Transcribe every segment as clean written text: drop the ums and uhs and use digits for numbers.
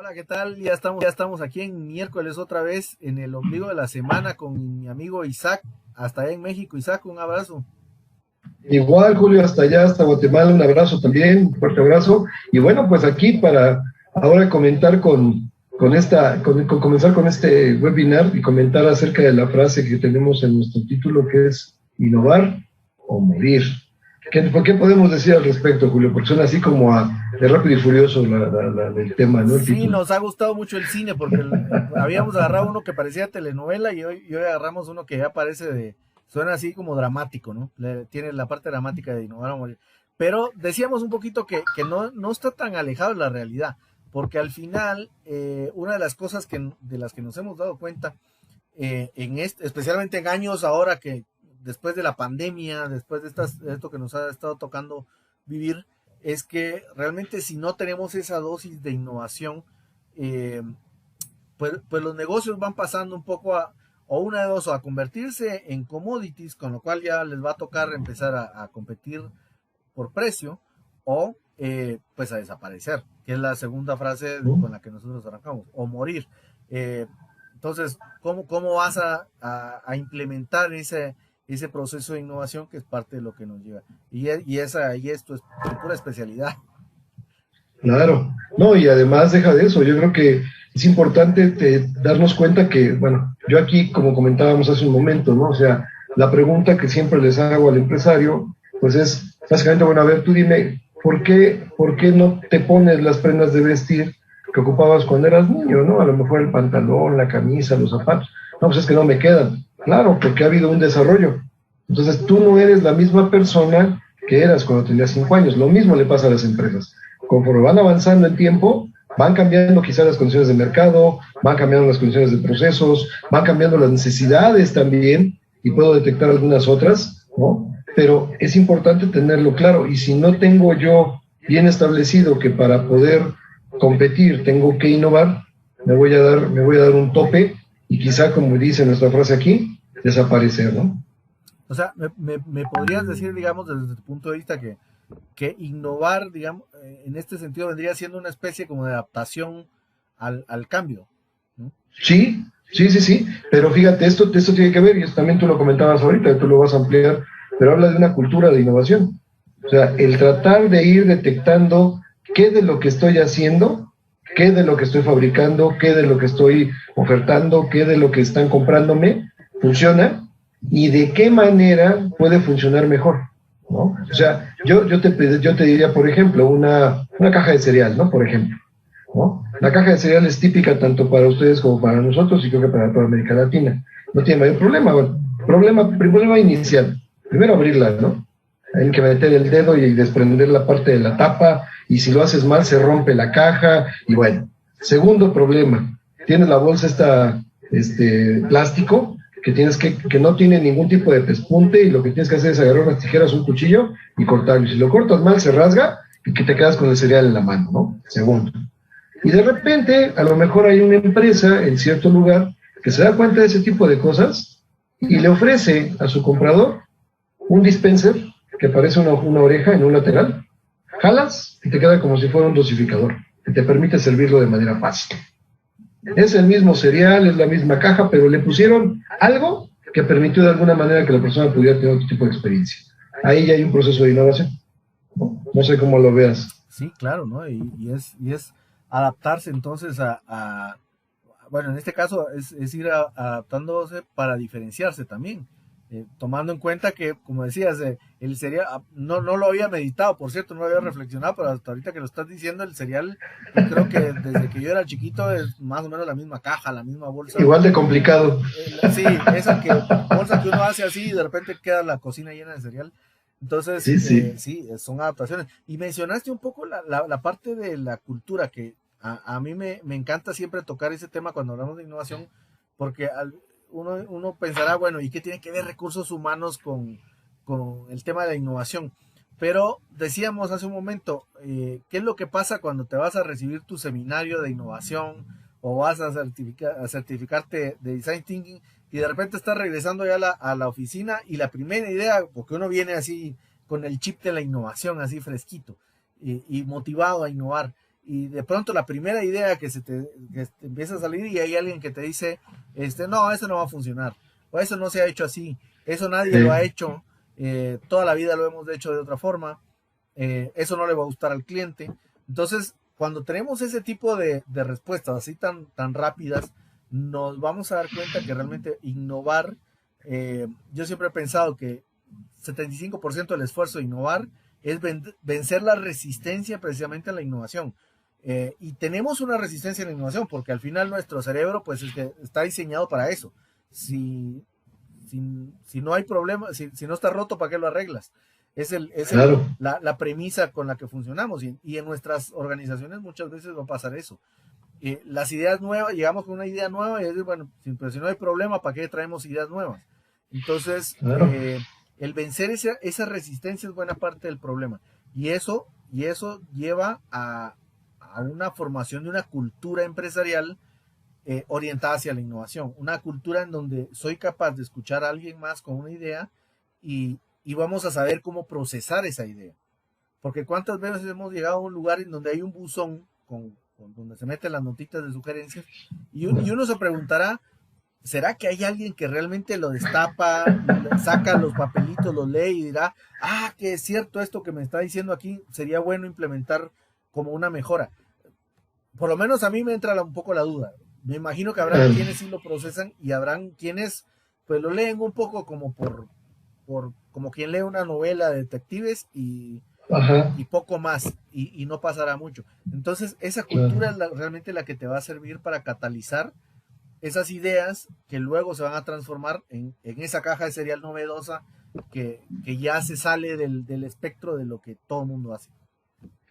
Hola, ¿qué tal? Ya estamos aquí en miércoles otra vez en el ombligo de la semana con mi amigo Isaac, hasta allá en México. Isaac, un abrazo. Igual, Julio, hasta allá, hasta Guatemala, un abrazo también, un fuerte abrazo. Y bueno, pues aquí para ahora comentar comenzar con este webinar y comentar acerca de la frase que tenemos en nuestro título, que es innovar o morir. ¿Por qué podemos decir al respecto, Julio? Porque suena así como de rápido y furioso el tema, ¿no? El Sí, título. nos ha gustado mucho el cine porque habíamos agarrado uno que parecía telenovela y hoy agarramos uno que ya suena así como dramático, ¿no? Tiene la parte dramática de innovar o morir. Pero decíamos un poquito que no está tan alejado de la realidad, porque al final, una de las cosas de las que nos hemos dado cuenta, especialmente en años ahora que después de la pandemia, después de esto que nos ha estado tocando vivir, es que realmente si no tenemos esa dosis de innovación, eh, pues los negocios van pasando un poco o una de dos, o a convertirse en commodities, con lo cual ya les va a tocar empezar a competir por precio, o pues a desaparecer, que es la segunda frase ¿No? con la que nosotros arrancamos, o morir. Eh, entonces, ¿cómo vas a implementar ese proceso de innovación que es parte de lo que nos lleva? Y esto es tu pura especialidad. Claro, no, y además deja de eso, yo creo que es importante darnos cuenta que, bueno, yo aquí, como comentábamos hace un momento, ¿no? O sea, la pregunta que siempre les hago al empresario, pues es básicamente, bueno, a ver, tú dime, por qué no te pones las prendas de vestir que ocupabas cuando eras niño, ¿no? A lo mejor el pantalón, la camisa, los zapatos. No, pues es que no me quedan. Claro, porque ha habido un desarrollo. Entonces, tú no eres la misma persona que eras cuando tenías 5 años. Lo mismo le pasa a las empresas. Conforme van avanzando en tiempo, van cambiando quizás las condiciones de mercado, van cambiando las condiciones de procesos, van cambiando las necesidades también, y puedo detectar algunas otras, ¿no? Pero es importante tenerlo claro, y si no tengo yo bien establecido que para poder competir tengo que innovar, me voy a dar un tope y quizá, como dice nuestra frase aquí, desaparecer, ¿no? O sea, me podrías decir, digamos, desde tu punto de vista, que innovar, digamos, en este sentido vendría siendo una especie como de adaptación al cambio, ¿no? Sí, sí, sí, sí, pero fíjate, esto tiene que ver, y esto también tú lo comentabas ahorita, tú lo vas a ampliar, pero habla de una cultura de innovación. O sea, el tratar de ir detectando qué de lo que estoy haciendo, qué de lo que estoy fabricando, qué de lo que estoy ofertando, qué de lo que están comprándome funciona y de qué manera puede funcionar mejor, ¿no? O sea, yo te diría, por ejemplo, una caja de cereal, ¿no? Por ejemplo, ¿no? La caja de cereal es típica tanto para ustedes como para nosotros y creo que para toda América Latina. No tiene mayor problema. Bueno, problema inicial. Primero abrirla, ¿no? Hay que meter el dedo y desprender la parte de la tapa y si lo haces mal se rompe la caja y bueno. Segundo problema, tienes la bolsa plástico que no tiene ningún tipo de pespunte y lo que tienes que hacer es agarrar unas tijeras, un cuchillo y cortarlo. Y si lo cortas mal se rasga y que te quedas con el cereal en la mano, ¿no? Segundo. Y de repente, a lo mejor hay una empresa en cierto lugar que se da cuenta de ese tipo de cosas y le ofrece a su comprador un dispenser que parece una oreja en un lateral. Jalas y te queda como si fuera un dosificador, que te permite servirlo de manera fácil. Es el mismo cereal, es la misma caja, pero le pusieron algo que permitió de alguna manera que la persona pudiera tener otro tipo de experiencia. Ahí ya hay un proceso de innovación. No sé cómo lo veas. Sí, claro, ¿no? Y es adaptarse entonces bueno, en este caso es ir adaptándose para diferenciarse también, tomando en cuenta que, como decías, el cereal, no lo había meditado, por cierto, no lo había reflexionado, pero hasta ahorita que lo estás diciendo, el cereal, yo creo que desde que yo era chiquito es más o menos la misma caja, la misma bolsa. Igual de complicado. Sí, esa bolsa que uno hace así y de repente queda la cocina llena de cereal. Entonces, Sí, sí. sí, son adaptaciones. Y mencionaste un poco la parte de la cultura, que a mí me encanta siempre tocar ese tema cuando hablamos de innovación, porque uno pensará, bueno, ¿y qué tiene que ver recursos humanos con el tema de la innovación? Pero decíamos hace un momento, ¿qué es lo que pasa cuando te vas a recibir tu seminario de innovación o vas a certificarte de Design Thinking y de repente estás regresando ya a la oficina y la primera idea, porque uno viene así con el chip de la innovación, así fresquito y motivado a innovar, y de pronto la primera idea que te empieza a salir y hay alguien que te dice, no, eso no va a funcionar, o eso no se ha hecho así, eso nadie lo ha hecho, toda la vida lo hemos hecho de otra forma, eso no le va a gustar al cliente. Entonces, cuando tenemos ese tipo de respuestas así tan rápidas, nos vamos a dar cuenta que realmente innovar, yo siempre he pensado que 75% del esfuerzo de innovar es vencer la resistencia precisamente a la innovación. Y tenemos una resistencia a la innovación porque al final nuestro cerebro pues está diseñado para eso. Si no hay problema, si no está roto, ¿para qué lo arreglas? Claro. La premisa con la que funcionamos, y en nuestras organizaciones muchas veces va a pasar eso. Las ideas nuevas, llegamos con una idea nueva y decir, bueno, pero si no hay problema, ¿para qué traemos ideas nuevas? Entonces, claro. El vencer esa resistencia es buena parte del problema, y eso lleva a una formación de una cultura empresarial orientada hacia la innovación, una cultura en donde soy capaz de escuchar a alguien más con una idea y vamos a saber cómo procesar esa idea. Porque cuántas veces hemos llegado a un lugar en donde hay un buzón donde se meten las notitas de sugerencias y uno se preguntará, ¿será que hay alguien que realmente lo destapa, saca los papelitos, los lee y dirá, que es cierto esto que me está diciendo aquí, sería bueno implementar como una mejora? Por lo menos a mí me entra un poco la duda. Me imagino que habrá quienes sí lo procesan y habrán quienes pues lo leen un poco como como quien lee una novela de detectives y poco más, y no pasará mucho. Entonces esa cultura es realmente la que te va a servir para catalizar esas ideas que luego se van a transformar en esa caja de cereal novedosa que ya se sale del espectro de lo que todo el mundo hace.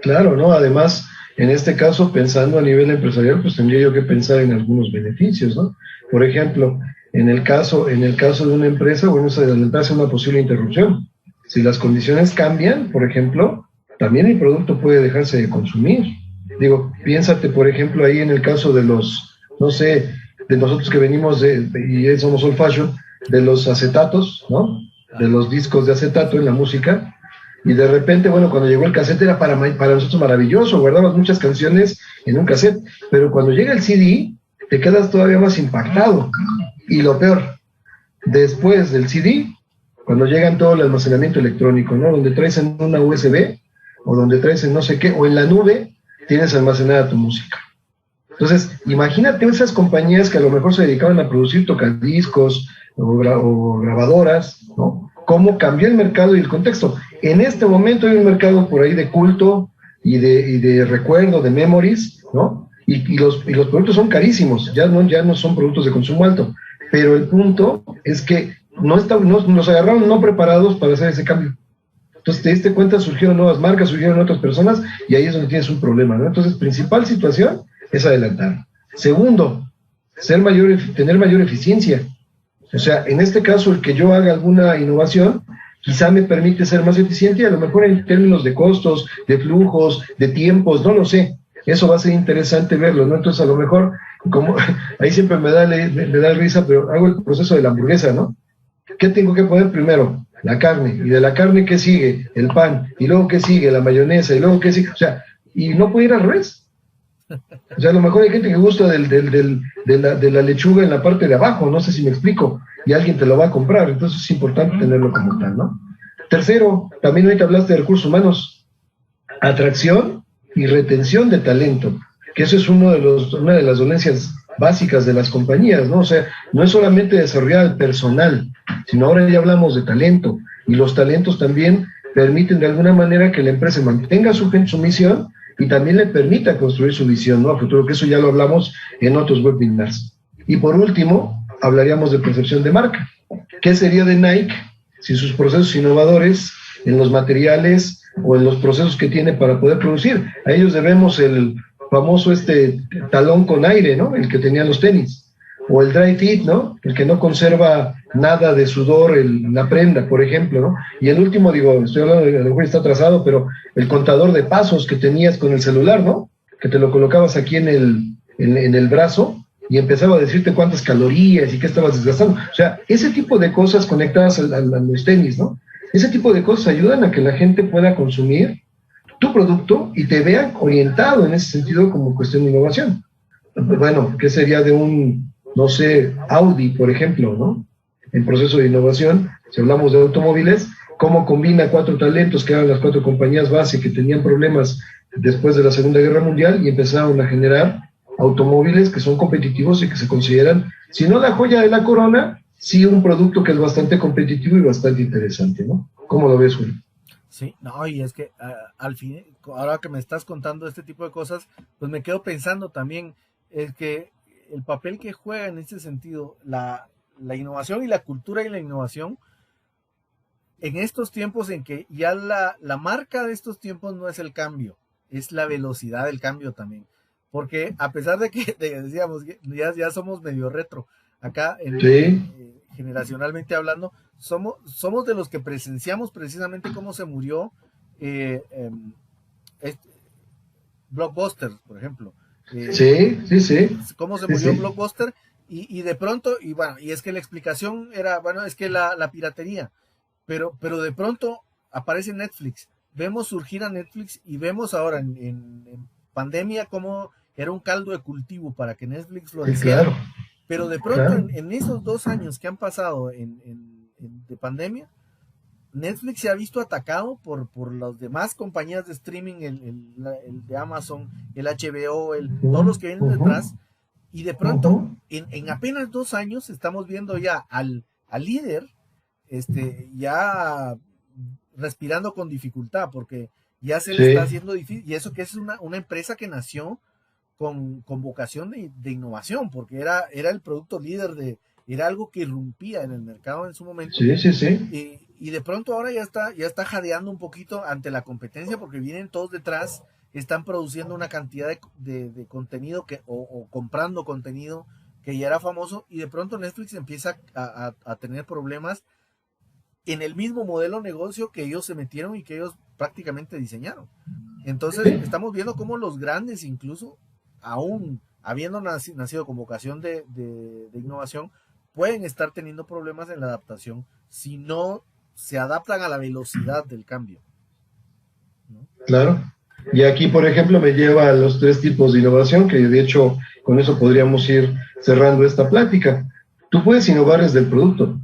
Claro, ¿no? Además, en este caso, pensando a nivel empresarial, pues tendría yo que pensar en algunos beneficios, ¿no? Por ejemplo, en el caso de una empresa, bueno, se adelantase una posible interrupción. Si las condiciones cambian, por ejemplo, también el producto puede dejarse de consumir. Digo, piénsate, por ejemplo, ahí en el caso de los, no sé, de nosotros que venimos y somos old fashion, de los acetatos, ¿no? De los discos de acetato en la música. Y de repente, bueno, cuando llegó el cassette era para nosotros maravilloso, guardabas muchas canciones en un cassette, pero cuando llega el CD, te quedas todavía más impactado. Y lo peor, después del CD, cuando llegan todo el almacenamiento electrónico, ¿no? Donde traes en una USB, o donde traes en no sé qué, o en la nube, tienes almacenada tu música. Entonces, imagínate esas compañías que a lo mejor se dedicaban a producir tocadiscos o grabadoras, ¿no? Cómo cambió el mercado y el contexto. En este momento hay un mercado por ahí de culto y de recuerdo, de memories, ¿no? Y los productos son carísimos, ya no son productos de consumo alto. Pero el punto es que nos agarraron no preparados para hacer ese cambio. Entonces te diste cuenta, surgieron nuevas marcas, surgieron otras personas, y ahí es donde tienes un problema, ¿no? Entonces, principal situación es adelantar. Segundo, tener mayor eficiencia. O sea, en este caso, el que yo haga alguna innovación, quizá me permite ser más eficiente, y a lo mejor en términos de costos, de flujos, de tiempos, no lo sé. Eso va a ser interesante verlo, ¿no? Entonces, a lo mejor, como ahí siempre me da risa, pero hago el proceso de la hamburguesa, ¿no? ¿Qué tengo que poner primero? La carne. ¿Y de la carne qué sigue? El pan. ¿Y luego qué sigue? La mayonesa. ¿Y luego qué sigue? O sea, y no puede ir al revés. O sea, a lo mejor hay gente que gusta de la lechuga en la parte de abajo, no sé si me explico, y alguien te lo va a comprar. Entonces es importante tenerlo como tal, ¿no? Tercero, también ahorita hablaste de recursos humanos. Atracción y retención de talento, que eso es una de las dolencias básicas de las compañías, ¿no? O sea, no es solamente desarrollar el personal, sino ahora ya hablamos de talento, y los talentos también permiten de alguna manera que la empresa mantenga su misión y también le permita construir su visión, ¿no? A futuro, que eso ya lo hablamos en otros webinars. Y por último, hablaríamos de percepción de marca. ¿Qué sería de Nike si sus procesos innovadores en los materiales o en los procesos que tiene para poder producir? A ellos debemos el famoso talón con aire, ¿no? El que tenían los tenis. O el dry fit, ¿no? El que no conserva nada de sudor, la prenda, por ejemplo, ¿no? Y el último, estoy hablando de, a lo mejor está atrasado, pero el contador de pasos que tenías con el celular, ¿no? Que te lo colocabas aquí en el brazo y empezaba a decirte cuántas calorías y qué estabas desgastando. O sea, ese tipo de cosas conectadas a los tenis, ¿no? Ese tipo de cosas ayudan a que la gente pueda consumir tu producto y te vean orientado en ese sentido como cuestión de innovación. Bueno, ¿qué sería de un, no sé, Audi, por ejemplo, ¿no? En proceso de innovación, si hablamos de automóviles, cómo combina 4 talentos que eran las 4 compañías base que tenían problemas después de la Segunda Guerra Mundial y empezaron a generar automóviles que son competitivos y que se consideran, si no la joya de la corona, sí un producto que es bastante competitivo y bastante interesante, ¿no? ¿Cómo lo ves, Julio? Sí, no, y es que al fin, ahora que me estás contando este tipo de cosas, pues me quedo pensando también, es que el papel que juega en este sentido la innovación y la cultura y la innovación, en estos tiempos en que ya la marca de estos tiempos no es el cambio, es la velocidad del cambio también. Porque a pesar de que decíamos, ya somos medio retro, acá Sí, generacionalmente hablando, somos de los que presenciamos precisamente cómo se murió eh, este, Blockbuster, por ejemplo. sí, sí, sí, Cómo se sí, murió sí, Blockbuster y de pronto, y bueno, y es que la explicación era, bueno, es que la piratería, pero de pronto aparece Netflix. Vemos surgir a Netflix y vemos ahora en pandemia cómo era un caldo de cultivo para que Netflix sí, floreciera, claro, pero de pronto claro. en esos 2 años que han pasado de pandemia, Netflix se ha visto atacado por las demás compañías de streaming, el de Amazon, el HBO, todos los que vienen detrás, y de pronto en apenas 2 años estamos viendo ya al líder ya respirando con dificultad, porque ya se le está Sí, haciendo difícil, y eso que es una empresa que nació con vocación de innovación, porque era el producto líder era algo que irrumpía en el mercado en su momento, sí, sí, sí, y de pronto ahora ya está jadeando un poquito ante la competencia, porque vienen todos detrás, están produciendo una cantidad de contenido o comprando contenido que ya era famoso, y de pronto Netflix empieza a tener problemas en el mismo modelo de negocio que ellos se metieron y que ellos prácticamente diseñaron. Entonces, sí. estamos viendo cómo los grandes, incluso, aún habiendo nacido con vocación de innovación, pueden estar teniendo problemas en la adaptación si no se adaptan a la velocidad del cambio, ¿no? Claro. Y aquí, por ejemplo, me lleva a los 3 tipos de innovación, que de hecho con eso podríamos ir cerrando esta plática. Tú puedes innovar desde el producto,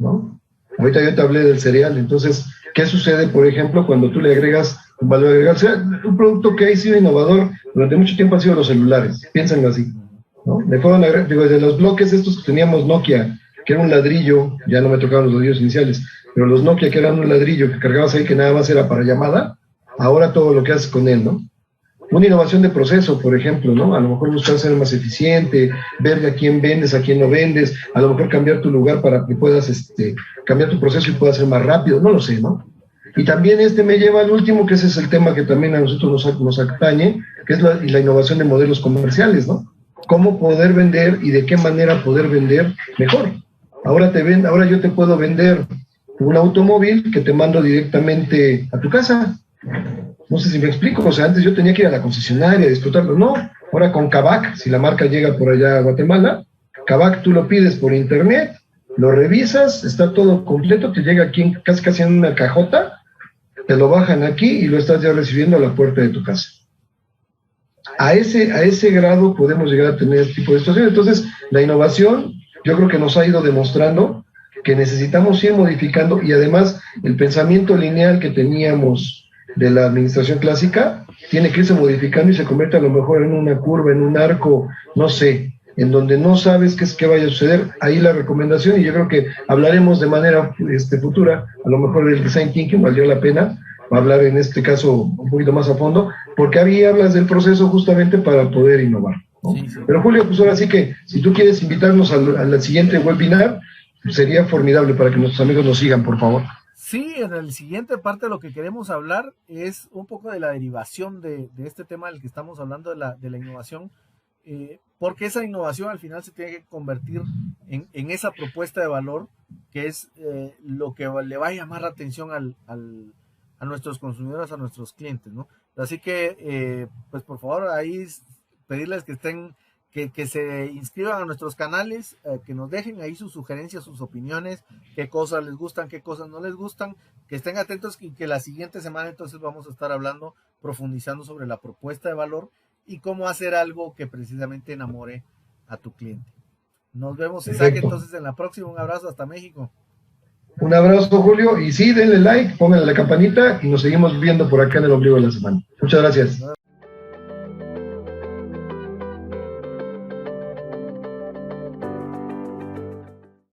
¿no? Ahorita yo te hablé del cereal, entonces, ¿qué sucede, por ejemplo, cuando tú le agregas un valor agregado? O sea, un producto que ha sido innovador durante mucho tiempo han sido los celulares, piénsenlo así, ¿no? Le fueron digo, desde los bloques estos que teníamos Nokia, que era un ladrillo, ya no me tocaban los ladrillos iniciales, pero los Nokia que eran un ladrillo que cargabas ahí que nada más era para llamada, ahora todo lo que haces con él, ¿no? Una innovación de proceso, por ejemplo, ¿no? A lo mejor buscar ser más eficiente, ver a quién vendes, a quién no vendes, a lo mejor cambiar tu lugar para que puedas cambiar tu proceso y puedas ser más rápido, no lo sé, ¿no? Y también me lleva al último, que ese es el tema que también a nosotros nos atañe, que es la innovación de modelos comerciales, ¿no? Cómo poder vender y de qué manera poder vender mejor. Ahora yo te puedo vender un automóvil que te mando directamente a tu casa. No sé si me explico, o sea, antes yo tenía que ir a la concesionaria a disfrutarlo, no. Ahora con Kavak, si la marca llega por allá a Guatemala, Kavak tú lo pides por internet, lo revisas, está todo completo, te llega aquí casi en una cajota, te lo bajan aquí y lo estás ya recibiendo a la puerta de tu casa. A ese grado podemos llegar a tener tipo de situaciones. Entonces, la innovación yo creo que nos ha ido demostrando que necesitamos ir modificando y además el pensamiento lineal que teníamos de la administración clásica tiene que irse modificando y se convierte a lo mejor en una curva, en un arco, no sé, en donde no sabes qué vaya a suceder. Ahí la recomendación, y yo creo que hablaremos de manera futura, a lo mejor del design thinking valdría la pena hablar en este caso un poquito más a fondo, porque ahí hablas del proceso justamente para poder innovar, ¿no? Sí, sí. Pero Julio, pues ahora sí que si tú quieres invitarnos al siguiente webinar, pues sería formidable para que nuestros amigos nos sigan, por favor. Sí, en el siguiente parte lo que queremos hablar es un poco de la derivación de este tema del que estamos hablando, de la innovación, porque esa innovación al final se tiene que convertir en esa propuesta de valor que es lo que le va a llamar la atención a nuestros consumidores, a nuestros clientes, ¿no? Así que, pues por favor, ahí pedirles que se inscriban a nuestros canales, que nos dejen ahí sus sugerencias, sus opiniones, qué cosas les gustan, qué cosas no les gustan, que estén atentos y que la siguiente semana entonces vamos a estar hablando, profundizando sobre la propuesta de valor y cómo hacer algo que precisamente enamore a tu cliente. Nos vemos, Isaac, entonces en la próxima. Un abrazo hasta México. Un abrazo, Julio, y sí, denle like, pónganle la campanita y nos seguimos viendo por acá en el ombligo de la semana. Muchas gracias.